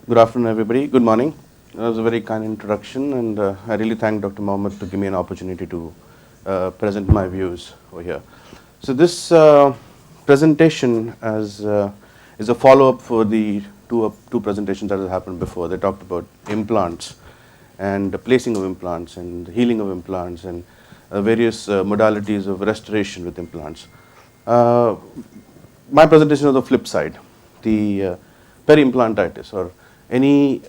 Good afternoon, everybody. Good morning. That was a very kind introduction, and I really thank Dr. Mohammed to give me an opportunity to present my views over here. So this presentation is a follow-up for the two presentations that have happened before. They talked about implants and the placing of implants and healing of implants and various modalities of restoration with implants. My presentation is the flip side, the peri-implantitis, or any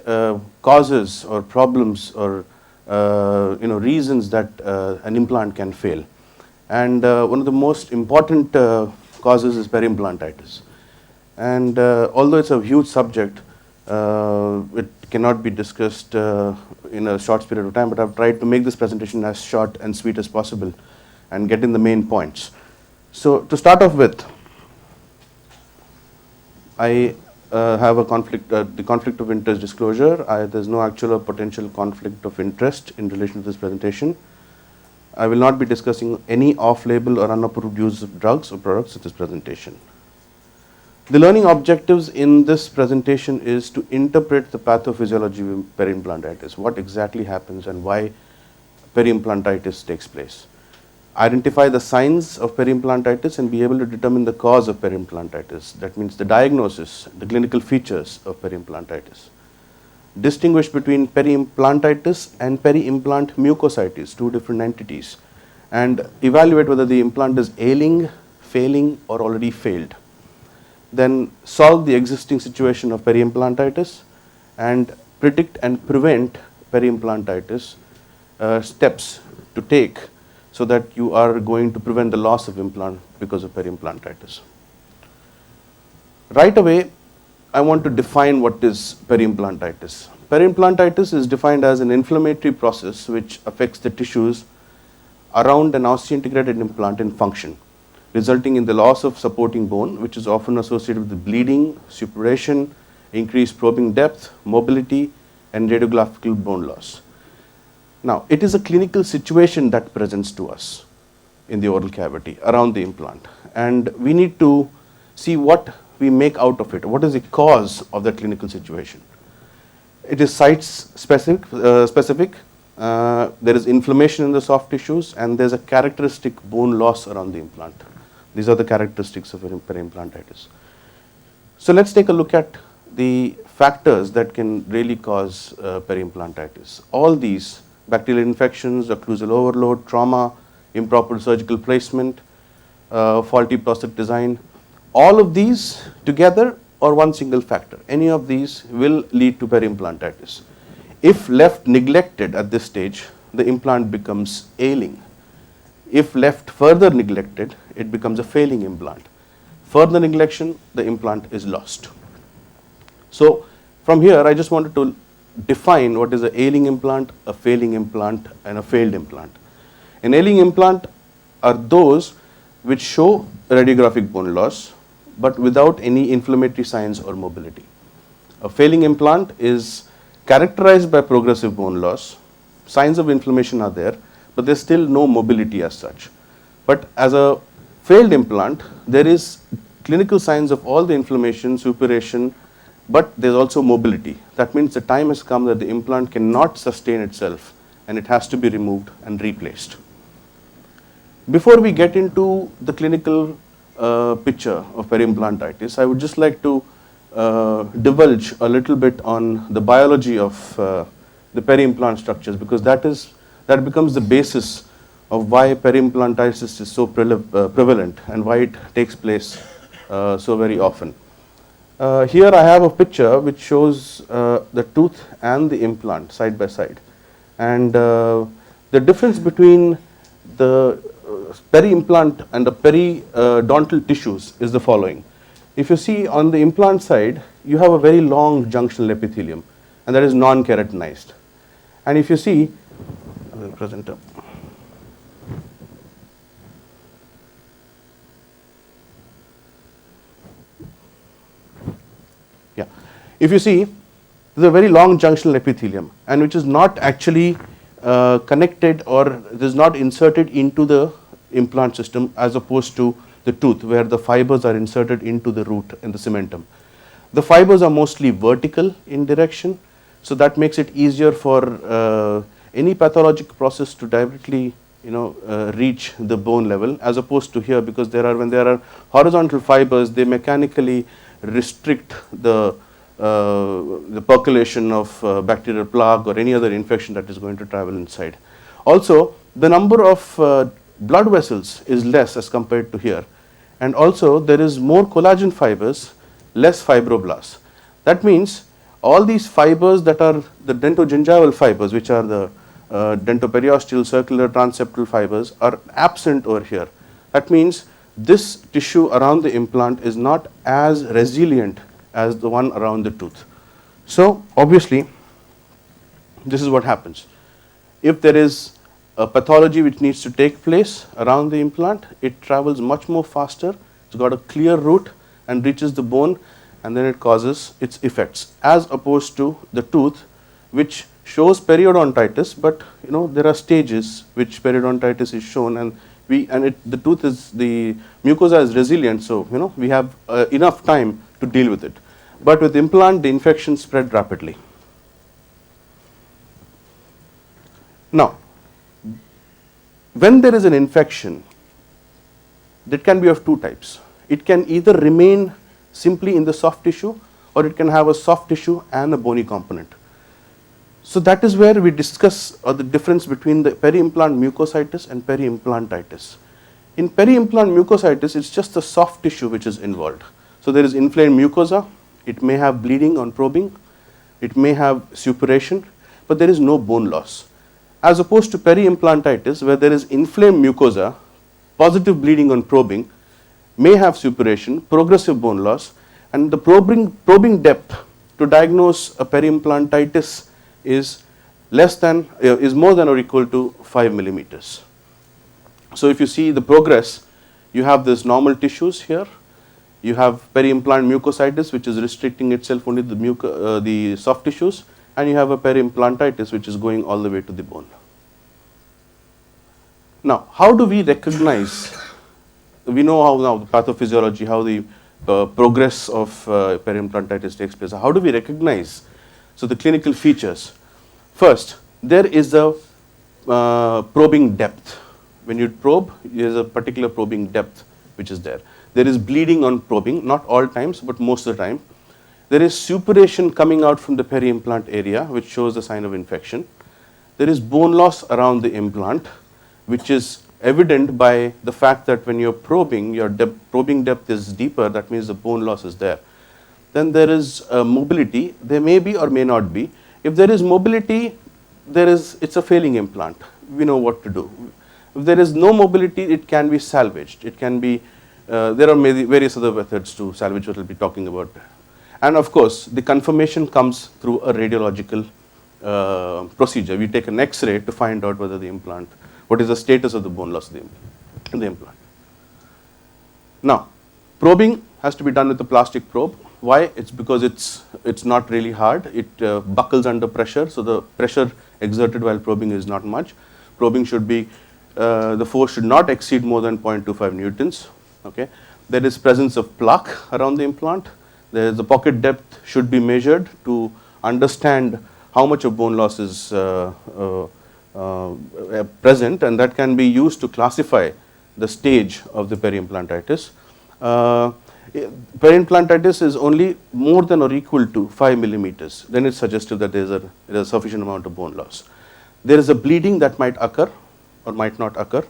causes or problems or reasons that an implant can fail. And one of the most important causes is peri-implantitis. And although it's a huge subject, it cannot be discussed in a short period of time, but I've tried to make this presentation as short and sweet as possible and get in the main points. So to start off with, I have a conflict, the conflict of interest disclosure. There's no actual or potential conflict of interest in relation to this presentation. I will not be discussing any off-label or unapproved use of drugs or products in this presentation. The learning objectives in this presentation is to interpret the pathophysiology of peri-implantitis, what exactly happens and why peri-implantitis takes place. Identify the signs of peri-implantitis and be able to determine the cause of peri-implantitis. That means the diagnosis, the clinical features of peri-implantitis. Distinguish between peri-implantitis and peri-implant mucositis, two different entities, and evaluate whether the implant is ailing, failing, or already failed. Then solve the existing situation of peri-implantitis and predict and prevent peri-implantitis, steps to take so that you are going to prevent the loss of implant because of peri-implantitis. Right away, I want to define what is peri-implantitis. Peri-implantitis is defined as an inflammatory process which affects the tissues around an osseointegrated implant in function, resulting in the loss of supporting bone, which is often associated with the bleeding, suppuration, increased probing depth, mobility, and radiographic bone loss. Now, it is a clinical situation that presents to us in the oral cavity around the implant, and we need to see what we make out of it. What is the cause of that clinical situation? It is site specific. There is inflammation in the soft tissues, and there's a characteristic bone loss around the implant. These are the characteristics of peri-implantitis. So let's take a look at the factors that can really cause peri-implantitis. All these: bacterial infections, occlusal overload, trauma, improper surgical placement, faulty prosthetic design, all of these together or one single factor, any of these will lead to peri-implantitis. If left neglected at this stage, the implant becomes ailing. If left further neglected, it becomes a failing implant. Further neglection, the implant is lost. So from here, I just wanted to define what is an ailing implant, a failing implant, and a failed implant. An ailing implant are those which show radiographic bone loss but without any inflammatory signs or mobility. A failing implant is characterized by progressive bone loss. Signs of inflammation are there, but there's still no mobility as such. But as a failed implant, there is clinical signs of all the inflammation, suppuration, but there's also mobility. That means the time has come that the implant cannot sustain itself and it has to be removed and replaced. Before we get into the clinical picture of peri-implantitis, I would just like to divulge a little bit on the biology of the peri-implant structures, because that becomes the basis of why peri-implantitis is so prevalent and why it takes place so very often. Here I have a picture which shows the tooth and the implant side by side, and the difference between the peri-implant and the periodontal tissues is the following. If you see on the implant side, you have a very long junctional epithelium, and that is non-keratinized. And if you see, I will present up. If you see, there's a very long junctional epithelium, and which is not actually connected or it is not inserted into the implant system as opposed to the tooth, where the fibers are inserted into the root in the cementum. The fibers are mostly vertical in direction, so that makes it easier for any pathologic process to directly reach the bone level, as opposed to here, because when there are horizontal fibers, they mechanically restrict the percolation of bacterial plaque or any other infection that is going to travel inside. Also, the number of blood vessels is less as compared to here, and also there is more collagen fibers, less fibroblasts. That means all these fibers that are the dentogingival fibers, which are the dentoperiosteal, circular, transeptal fibers, are absent over here. That means this tissue around the implant is not as resilient as the one around the tooth. So obviously, this is what happens. If there is a pathology which needs to take place around the implant, it travels much more faster, it's got a clear route and reaches the bone, and then it causes its effects, as opposed to the tooth, which shows periodontitis, but there are stages which periodontitis is shown, and the tooth is, the mucosa is resilient, so we have enough time to deal with it. But with implant, the infection spread rapidly. Now, when there is an infection, that can be of two types. It can either remain simply in the soft tissue, or it can have a soft tissue and a bony component. So that is where we discuss the difference between the peri-implant mucositis and peri-implantitis. In peri-implant mucositis, it's just the soft tissue which is involved. So there is inflamed mucosa, it may have bleeding on probing, it may have suppuration, but there is no bone loss. As opposed to peri-implantitis, where there is inflamed mucosa, positive bleeding on probing, may have suppuration, progressive bone loss, and the probing depth to diagnose a peri-implantitis is more than or equal to 5 millimeters. So if you see the progress, you have this normal tissues here, you have peri-implant mucositis, which is restricting itself only to the soft tissues, and you have a peri-implantitis which is going all the way to the bone. Now, how do we recognize? We know how now the pathophysiology, how the progress of peri-implantitis takes place. How do we recognize? So the clinical features. First, there is a probing depth. When you probe, there is a particular probing depth which is there. There is bleeding on probing, not all times, but most of the time. There is suppuration coming out from the peri-implant area, which shows the sign of infection. There is bone loss around the implant, which is evident by the fact that when you're probing, your probing depth is deeper, that means the bone loss is there. Then there is mobility, there may be or may not be. If there is mobility, it's a failing implant. We know what to do. If there is no mobility, it can be salvaged. It can be, there are various other methods to salvage, what we'll be talking about. And of course, the confirmation comes through a radiological procedure. We take an X-ray to find out whether the implant, what is the status of the bone loss in the implant. Now, probing has to be done with a plastic probe. Why? It's because it's not really hard. It buckles under pressure, so the pressure exerted while probing is not much. Probing should be, the force should not exceed more than 0.25 newtons. Okay. There is presence of plaque around the implant. The pocket depth should be measured to understand how much of bone loss is present, and that can be used to classify the stage of the peri-implantitis. Peri-implantitis is only more than or equal to 5 millimeters. Then it's suggestive that there is a sufficient amount of bone loss. There is a bleeding that might occur or might not occur,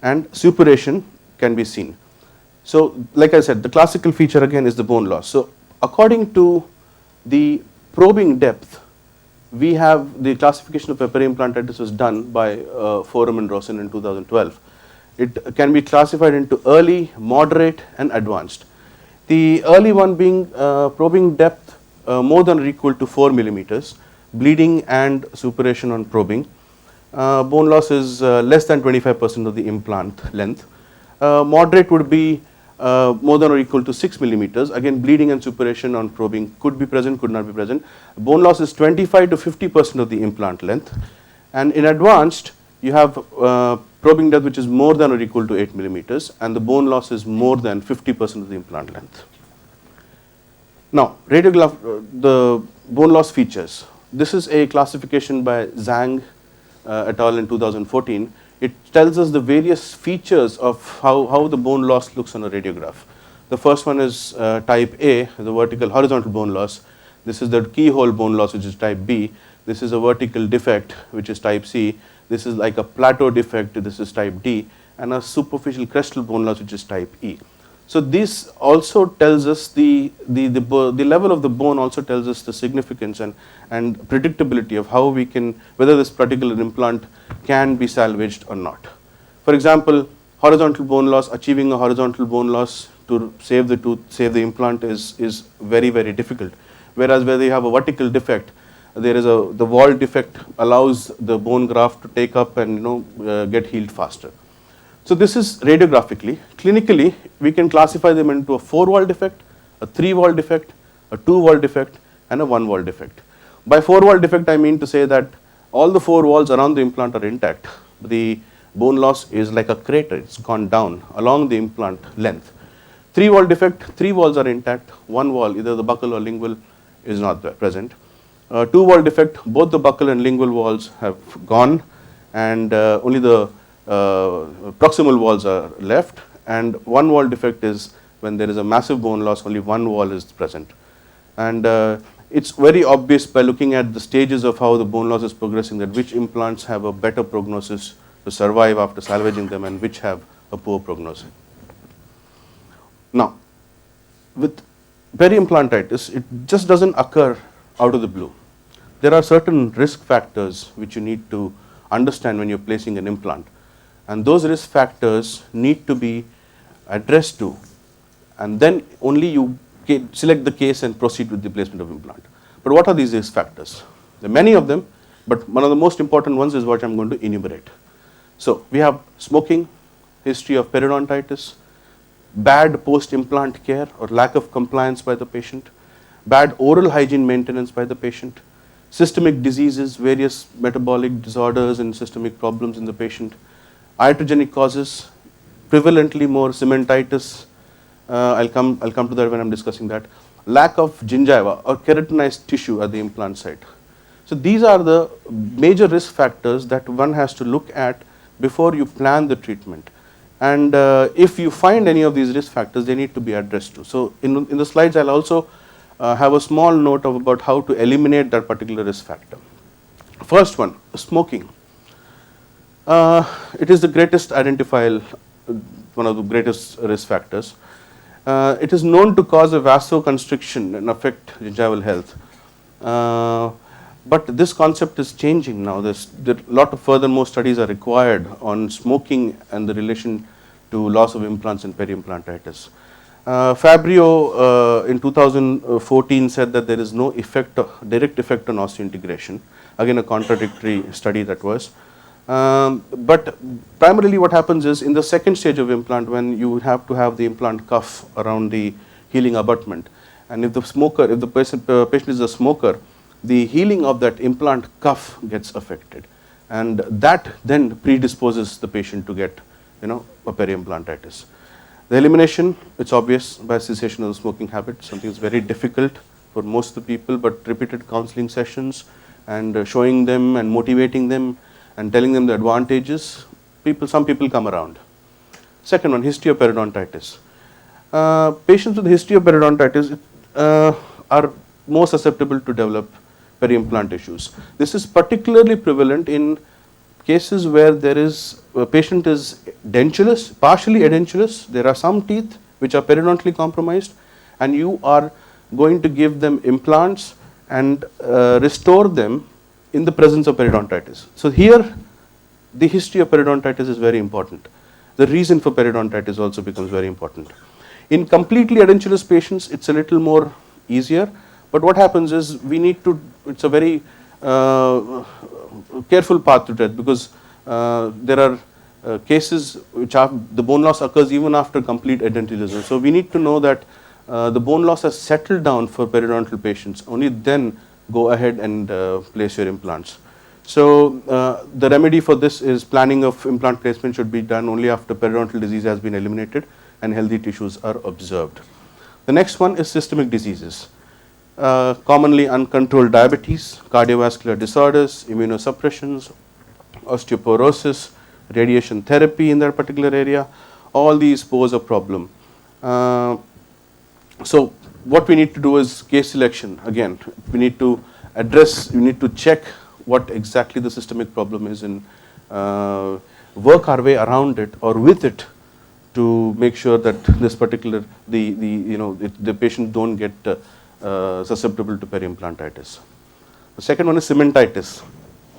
and suppuration can be seen. So, like I said, the classical feature again is the bone loss. So, according to the probing depth, we have the classification of peri-implantitis was done by Forum and Rosen in 2012. It can be classified into early, moderate, and advanced. The early one being probing depth more than or equal to 4 millimeters, bleeding and suppuration on probing. Bone loss is less than 25% of the implant length. Moderate would be more than or equal to 6 millimeters. Again, bleeding and suppuration on probing could be present, could not be present. Bone loss is 25 to 50% of the implant length. And in advanced, you have probing depth which is more than or equal to 8 millimeters, and the bone loss is more than 50% of the implant length. Now, the bone loss features. This is a classification by Zhang et al. In 2014. It tells us the various features of how the bone loss looks on a radiograph. The first one is type A, the vertical horizontal bone loss. This is the keyhole bone loss, which is type B. This is a vertical defect, which is type C. This is like a plateau defect, this is type D, and a superficial crestal bone loss, which is type E. So this also tells us the level of the bone also tells us the significance and predictability of how we can, whether this particular implant can be salvaged or not. For example, horizontal bone loss, achieving a horizontal bone loss to save the tooth, save the implant is very, very difficult. Whereas where you have a vertical defect, there is the wall defect allows the bone graft to take up and get healed faster. So this is radiographically. Clinically, we can classify them into a 4-wall defect, a 3-wall defect, a 2-wall defect, and a 1-wall defect. By 4-wall defect, I mean to say that all the 4 walls around the implant are intact. The bone loss is like a crater, it's gone down along the implant length. 3-wall defect, 3 walls are intact, 1 wall, either the buccal or lingual, is not present. 2-wall defect, both the buccal and lingual walls have gone, and only the proximal walls are left, and 1-wall defect is when there is a massive bone loss, only 1 wall is present. And it's very obvious by looking at the stages of how the bone loss is progressing that which implants have a better prognosis to survive after salvaging them and which have a poor prognosis. Now, with peri-implantitis, it just doesn't occur out of the blue. There are certain risk factors which you need to understand when you're placing an implant. And those risk factors need to be addressed to, and then only you select the case and proceed with the placement of implant. But what are these risk factors? There are many of them, but one of the most important ones is what I'm going to enumerate. So we have smoking, history of periodontitis, bad post-implant care or lack of compliance by the patient, bad oral hygiene maintenance by the patient, systemic diseases, various metabolic disorders and systemic problems in the patient, iatrogenic causes, prevalently more cementitis, I'll come to that when I'm discussing that, lack of gingiva or keratinized tissue at the implant site. So these are the major risk factors that one has to look at before you plan the treatment. And if you find any of these risk factors, they need to be addressed to. So in the slides, I'll also have a small note about how to eliminate that particular risk factor. First one, smoking. It is the greatest identifiable, one of the greatest risk factors. It is known to cause a vasoconstriction and affect gingival health. But this concept is changing now. There a lot of furthermore studies are required on smoking and the relation to loss of implants and peri-implantitis. Fabrio in 2014 said that there is no direct effect on osseointegration. Again, a contradictory study that was. But primarily what happens is in the second stage of implant, when you have to have the implant cuff around the healing abutment, and if the patient is a smoker, the healing of that implant cuff gets affected, and that then predisposes the patient to get a peri-implantitis. The elimination, it's obvious, by cessation of the smoking habit, something that's very difficult for most of the people, but repeated counseling sessions and showing them and motivating them and telling them the advantages, some people come around. Second one, history of periodontitis. Patients with history of periodontitis are more susceptible to develop peri-implant issues. This is particularly prevalent in cases where a patient is dentulous, partially edentulous. There are some teeth which are periodontally compromised, and you are going to give them implants and restore them in the presence of periodontitis. So here, the history of periodontitis is very important. The reason for periodontitis also becomes very important. In completely edentulous patients, it's a little more easier, but what happens is it's a very careful path to tread, because there are cases which the bone loss occurs even after complete edentulism. So we need to know that the bone loss has settled down for periodontal patients, only then go ahead and place your implants. So the remedy for this is planning of implant placement should be done only after periodontal disease has been eliminated and healthy tissues are observed. The next one is systemic diseases. commonly uncontrolled diabetes, cardiovascular disorders, immunosuppressions, osteoporosis, radiation therapy in that particular area, all these pose a problem. So what we need to do is case selection. Again, we need to address, we need to check what exactly the systemic problem is and work our way around it or with it to make sure that this particular, the patient don't get susceptible to peri-implantitis. The second one is cementitis.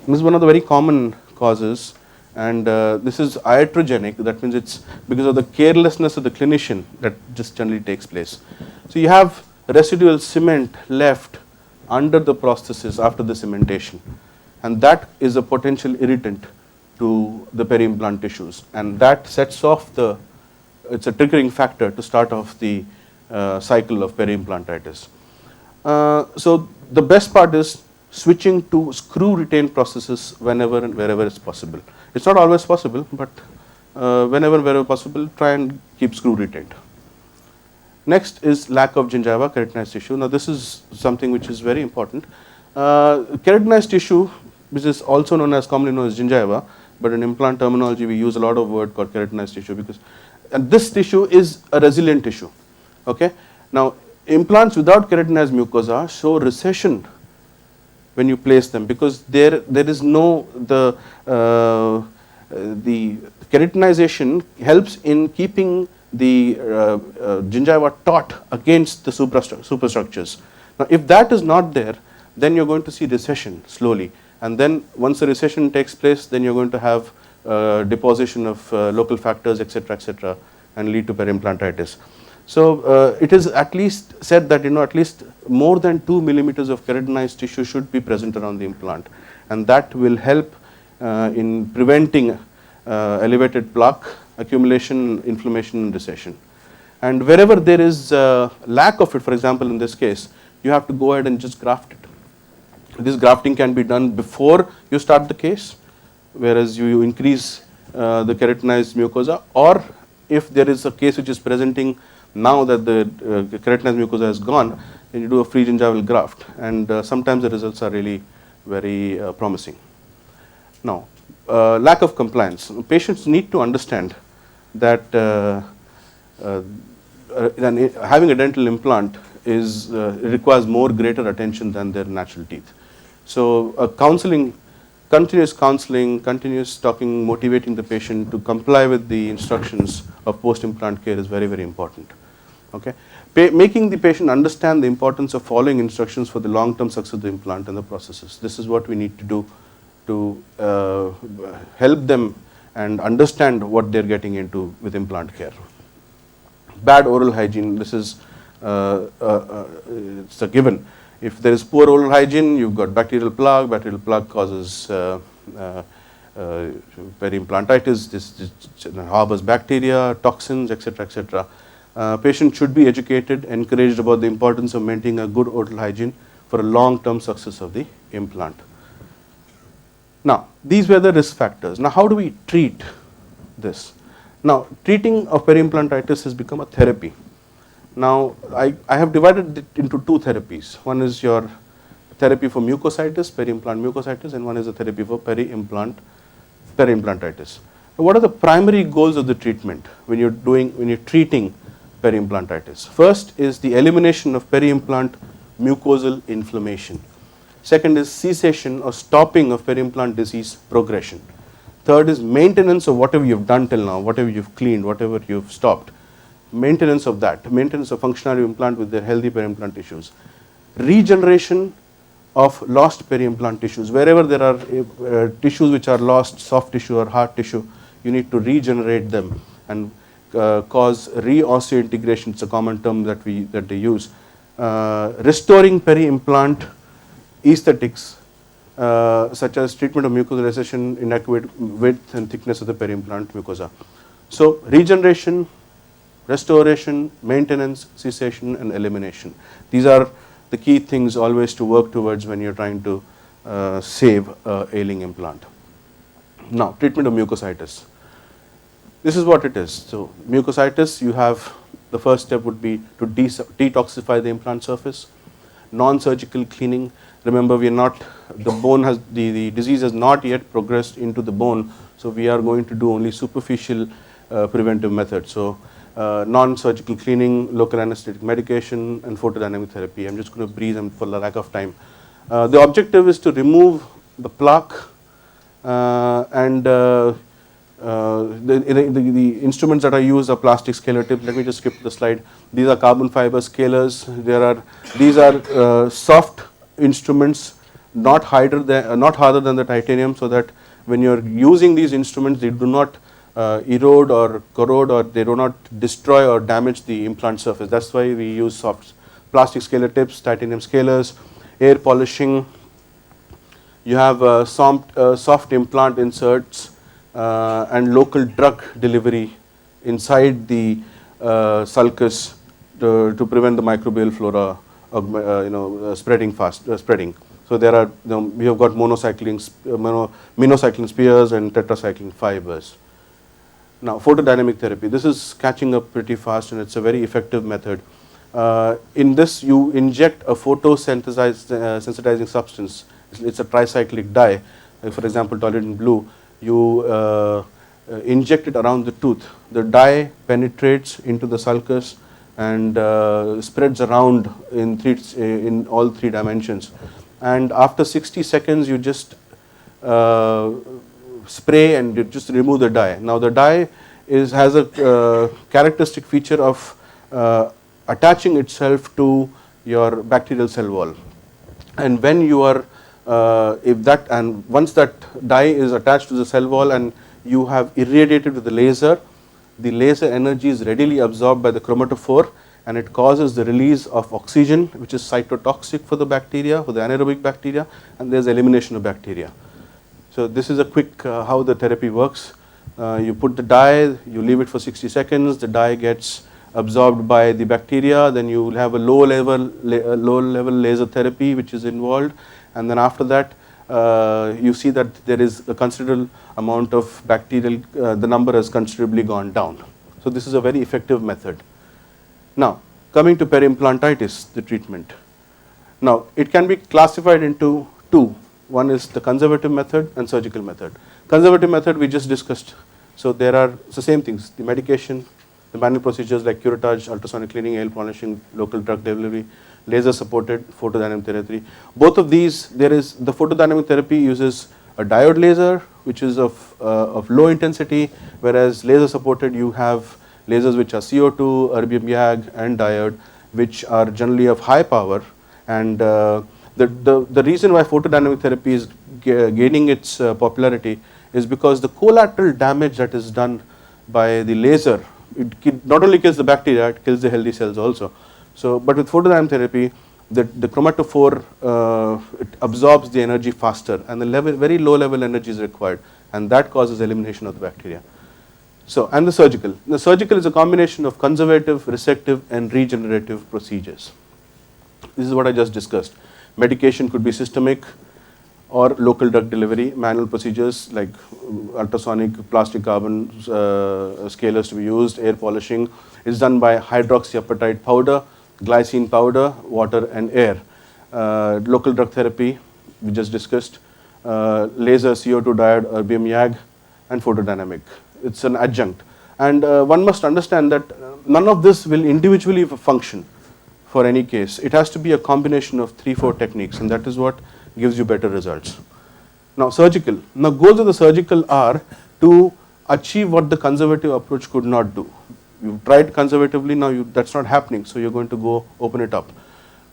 This is one of the very common causes, and this is iatrogenic. That means it's because of the carelessness of the clinician that just generally takes place. So you have residual cement left under the prosthesis after the cementation, and that is a potential irritant to the peri-implant tissues, and that sets off the, it's a triggering factor to start off the cycle of peri-implantitis. So the best part is switching to screw retained prosthesis whenever and wherever it's possible. It's not always possible, but whenever and wherever possible, try and keep screw retained. Next is lack of gingiva, keratinized tissue. Now this is something which is very important. Keratinized tissue, which is also known as, commonly known as gingiva, but in implant terminology we use a lot of word called keratinized tissue because, and this tissue is a resilient tissue. Okay. Now implants without keratinized mucosa show recession when you place them because there is no, the keratinization helps in keeping the gingiva taut against the superstructures. Now if that is not there, then you're going to see recession slowly, and then once the recession takes place, then you're going to have deposition of local factors, etc., and lead to peri-implantitis. So it is at least said that at least more than 2 millimeters of keratinized tissue should be present around the implant, and that will help in preventing elevated plaque accumulation, inflammation, and recession. And wherever there is lack of it, for example in this case, you have to go ahead and just graft it. This grafting can be done before you start the case, whereas you increase the keratinized mucosa, or if there is a case which is presenting now that the keratinized mucosa has gone, then you do a free gingival graft, and sometimes the results are really very promising. Now, lack of compliance. Patients need to understand that having a dental implant is requires more greater attention than their natural teeth. So counseling, continuous counseling, continuous talking, motivating the patient to comply with the instructions of post-implant care is very, very important. Okay, making the patient understand the importance of following instructions for the long-term success of the implant and the processes. This is what we need to do to help them and understand what they're getting into with implant care. Bad oral hygiene. This is it's a given. If there is poor oral hygiene, you've got bacterial plaque. Bacterial plaque causes peri-implantitis. This harbors bacteria, toxins, etc., patient should be educated, encouraged about the importance of maintaining a good oral hygiene for a long-term success of the implant. Now, these were the risk factors. Now, how do we treat this? Now, treating of peri-implantitis has become a therapy. Now, I have divided it into two therapies. One is your therapy for mucositis, peri-implant mucositis, and one is a therapy for peri-implantitis. What are the primary goals of the treatment when you're treating peri-implantitis? First is the elimination of peri-implant mucosal inflammation. Second is cessation or stopping of peri-implant disease progression. Third is maintenance of whatever you've done till now, whatever you've cleaned, whatever you've stopped. Maintenance of that, maintenance of functionality of implant with their healthy peri-implant tissues. Regeneration of lost peri-implant tissues. Wherever there are tissues which are lost, soft tissue or hard tissue, you need to regenerate them and cause re-osseointegration. It's a common term that they use. Restoring peri-implant aesthetics, such as treatment of mucosal recession, inadequate width and thickness of the peri-implant mucosa. So regeneration, restoration, maintenance, cessation, and elimination. These are the key things always to work towards when you're trying to save a ailing implant. Now, treatment of mucositis. This is what it is. So, mucositis, you have, the first step would be to detoxify the implant surface. non-surgical cleaning. Remember, we are not, the bone has, the disease has not yet progressed into the bone, so we are going to do only superficial preventive methods. So non-surgical cleaning, local anesthetic medication, and photodynamic therapy. I'm just going to breeze them for the lack of time. The objective is to remove the plaque and the instruments that are used are plastic scaler tips. Let me just skip the slide. These are carbon fiber scalers. These are soft instruments, not harder than the titanium, so that when you're using these instruments, they do not erode or corrode, or they do not destroy or damage the implant surface. That's why we use soft plastic scaler tips, titanium scalers, air polishing. You have soft implant inserts and local drug delivery inside the sulcus to prevent the microbial flora spreading spreading. So there are, we have got minocycline spears and tetracycline fibers. Now, photodynamic therapy, this is catching up pretty fast, and it's a very effective method. In this, you inject a photosensitizing substance. It's a tricyclic dye. For example, toluene blue. You inject it around the tooth. The dye penetrates into the sulcus and spreads around in all three dimensions. And after 60 seconds, you just spray and you just remove the dye. Now, the dye has a characteristic feature of attaching itself to your bacterial cell wall. And when you are once that dye is attached to the cell wall and you have irradiated with the laser energy is readily absorbed by the chromatophore, and it causes the release of oxygen, which is cytotoxic for the bacteria, for the anaerobic bacteria, and there's elimination of bacteria. So this is a quick how the therapy works. You put the dye, you leave it for 60 seconds, the dye gets absorbed by the bacteria, then you will have a low level laser therapy which is involved, and then after that you see that there is a considerable amount of bacterial, the number has considerably gone down. So this is a very effective method. Now, coming to peri-implantitis, the treatment. Now, it can be classified into two. One is the conservative method and surgical method. Conservative method we just discussed. So there are the same things, the medication, the manual procedures like curettage, ultrasonic cleaning, air polishing, local drug delivery, laser supported photodynamic therapy. Both of these, the photodynamic therapy uses a diode laser which is of low intensity, whereas laser supported you have lasers which are CO2, erbium YAG and diode, which are generally of high power. And the reason why photodynamic therapy is gaining its popularity is because the collateral damage that is done by the laser, it not only kills the bacteria, it kills the healthy cells also. So, but with photodynamic therapy, the chromatophore it absorbs the energy faster, and the very low level energy is required, and that causes elimination of the bacteria. So, and the surgical. The surgical is a combination of conservative, resective and regenerative procedures. This is what I just discussed. Medication could be systemic or local drug delivery, manual procedures like ultrasonic, plastic carbon scalers to be used, air polishing is done by hydroxyapatite powder, glycine powder, water and air. Local drug therapy, we just discussed, laser, CO2 diode, erbium YAG and photodynamic. It's an adjunct. And one must understand that none of this will individually function for any case. It has to be a combination of 3-4 techniques, and that is what gives you better results. Now, surgical. Now, goals of the surgical are to achieve what the conservative approach could not do. You've tried conservatively, now that's not happening, so you're going to go open it up.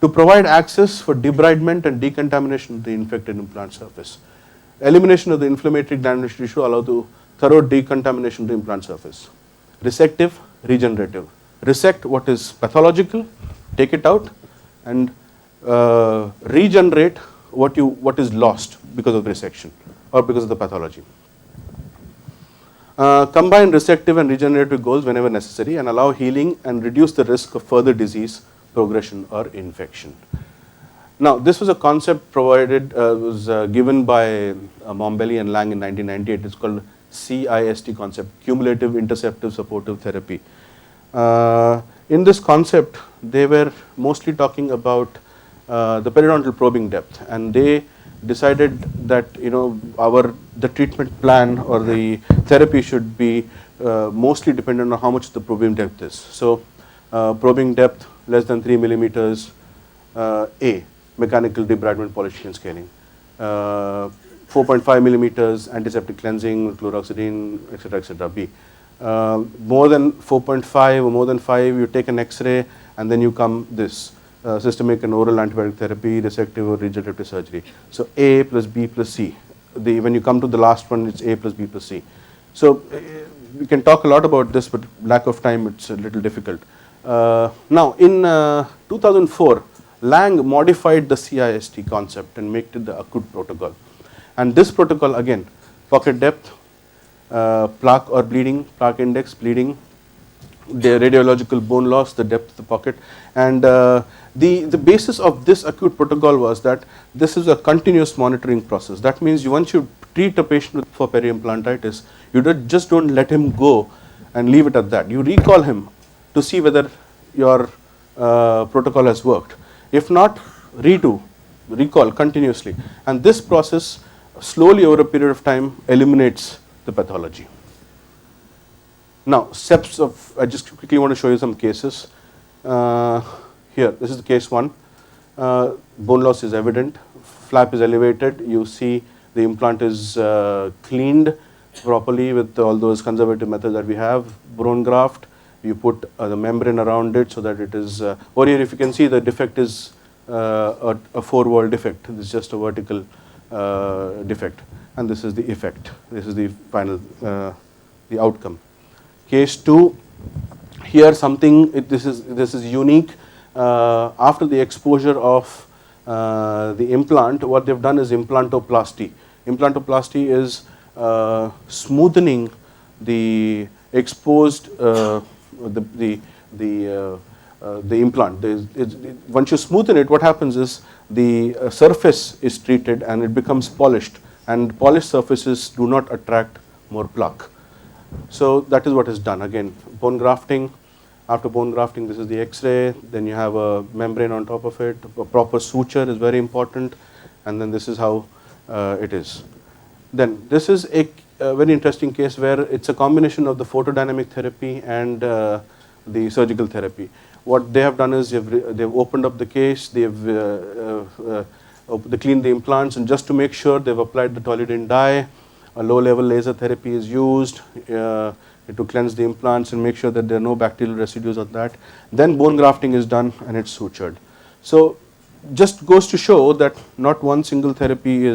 To provide access for debridement and decontamination of the infected implant surface. Elimination of the inflammatory glandular tissue allow the thorough decontamination of the implant surface. Resective, regenerative. Resect what is pathological, take it out, and regenerate what is lost because of the resection or because of the pathology. Combine resective and regenerative goals whenever necessary and allow healing and reduce the risk of further disease, progression or infection. Now, this was a concept given by Mombelli and Lang in 1998. It's called CIST concept, Cumulative Interceptive Supportive Therapy. In this concept, they were mostly talking about the periodontal probing depth, and they decided that the treatment plan or the therapy should be mostly dependent on how much the probing depth is. So probing depth less than 3 millimeters, A, mechanical debridement polishing and scaling, 4.5 millimeters antiseptic cleansing, chloroxidine, etc., B. More than 4.5 or more than 5, you take an X-ray, and then you come this systemic and oral antibiotic therapy, resective or regenerative surgery. So A plus B plus C. When you come to the last one, it's A plus B plus C. So we can talk a lot about this, but lack of time, it's a little difficult. Now, in 2004, Lang modified the CIST concept and made it the acute protocol. And this protocol, again, pocket depth, plaque or bleeding, plaque index, bleeding, the radiological bone loss, the depth of the pocket, and the basis of this acute protocol was that this is a continuous monitoring process. That means once you treat a patient for peri-implantitis, you just don't let him go and leave it at that. You recall him to see whether your protocol has worked. If not, recall continuously, and this process slowly over a period of time eliminates the pathology. Now, steps of, I just quickly want to show you some cases. Here, this is the case 1. Bone loss is evident, flap is elevated, you see the implant is cleaned properly with all those conservative methods that we have. Bone graft, you put the membrane around it so that it is, or here if you can see, the defect is a 4-wall defect. This is just a vertical defect, and this is the effect. This is the final, the outcome. Case 2, here something, this is unique. After the exposure of the implant, what they've done is implantoplasty. Implantoplasty is smoothening the exposed the implant. Once you smoothen it, what happens is the surface is treated and it becomes polished, and polished surfaces do not attract more plaque. So that is what is done. Again, bone grafting. After bone grafting, this is the X-ray. Then you have a membrane on top of it. A proper suture is very important, and then this is how it is. Then this is a very interesting case where it's a combination of the photodynamic therapy and the surgical therapy. What they have done is they've opened up the case, they cleaned the implants, and just to make sure, they've applied the toluidine dye. A low-level laser therapy is used to cleanse the implants and make sure that there are no bacterial residues of that. Then bone grafting is done and it's sutured. So just goes to show that not one single therapy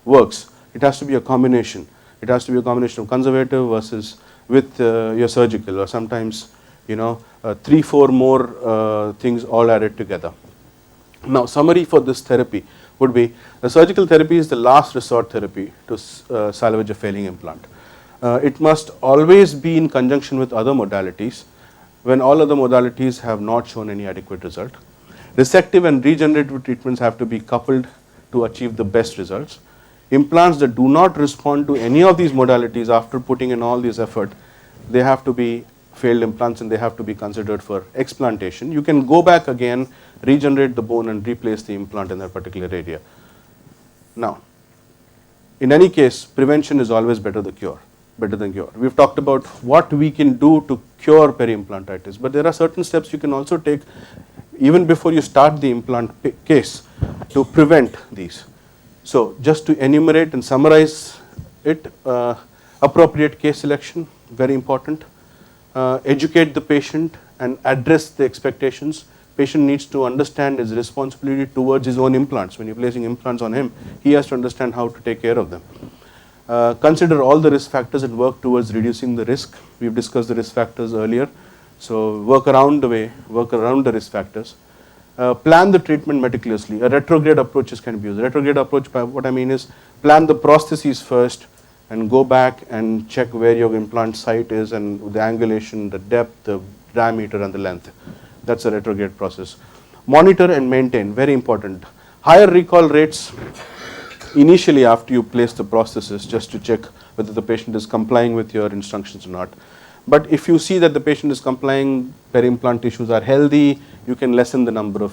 works. It has to be a combination. It has to be a combination of conservative versus with your surgical, or sometimes 3-4 more things all added together. Now, summary for this therapy would be, the surgical therapy is the last resort therapy to salvage a failing implant. It must always be in conjunction with other modalities when all other modalities have not shown any adequate result. Resective and regenerative treatments have to be coupled to achieve the best results. Implants that do not respond to any of these modalities after putting in all this effort, they have to be failed implants and they have to be considered for explantation. You can go back again, regenerate the bone and replace the implant in that particular area. Now, in any case, prevention is always better than cure. We've talked about what we can do to cure peri-implantitis, but there are certain steps you can also take even before you start the implant case to prevent these. So just to enumerate and summarize it, appropriate case selection, very important. Educate the patient and address the expectations. Patient needs to understand his responsibility towards his own implants. When you're placing implants on him, he has to understand how to take care of them. Consider all the risk factors and work towards reducing the risk. We've discussed the risk factors earlier. So work around the risk factors. Plan the treatment meticulously. A retrograde approach can be used. Retrograde approach, by what I mean is, plan the prostheses first and go back and check where your implant site is and the angulation, the depth, the diameter and the length. That's a retrograde process. Monitor and maintain, very important. Higher recall rates initially after you place the prosthesis, just to check whether the patient is complying with your instructions or not. But if you see that the patient is complying, peri-implant tissues are healthy, you can lessen the number of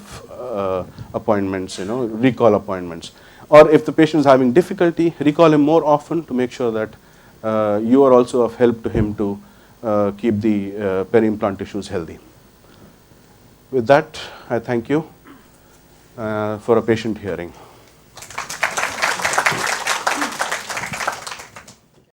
appointments, recall appointments. Or if the patient is having difficulty, recall him more often to make sure that you are also of help to him to keep the peri-implant tissues healthy. With that, I thank you for a patient hearing.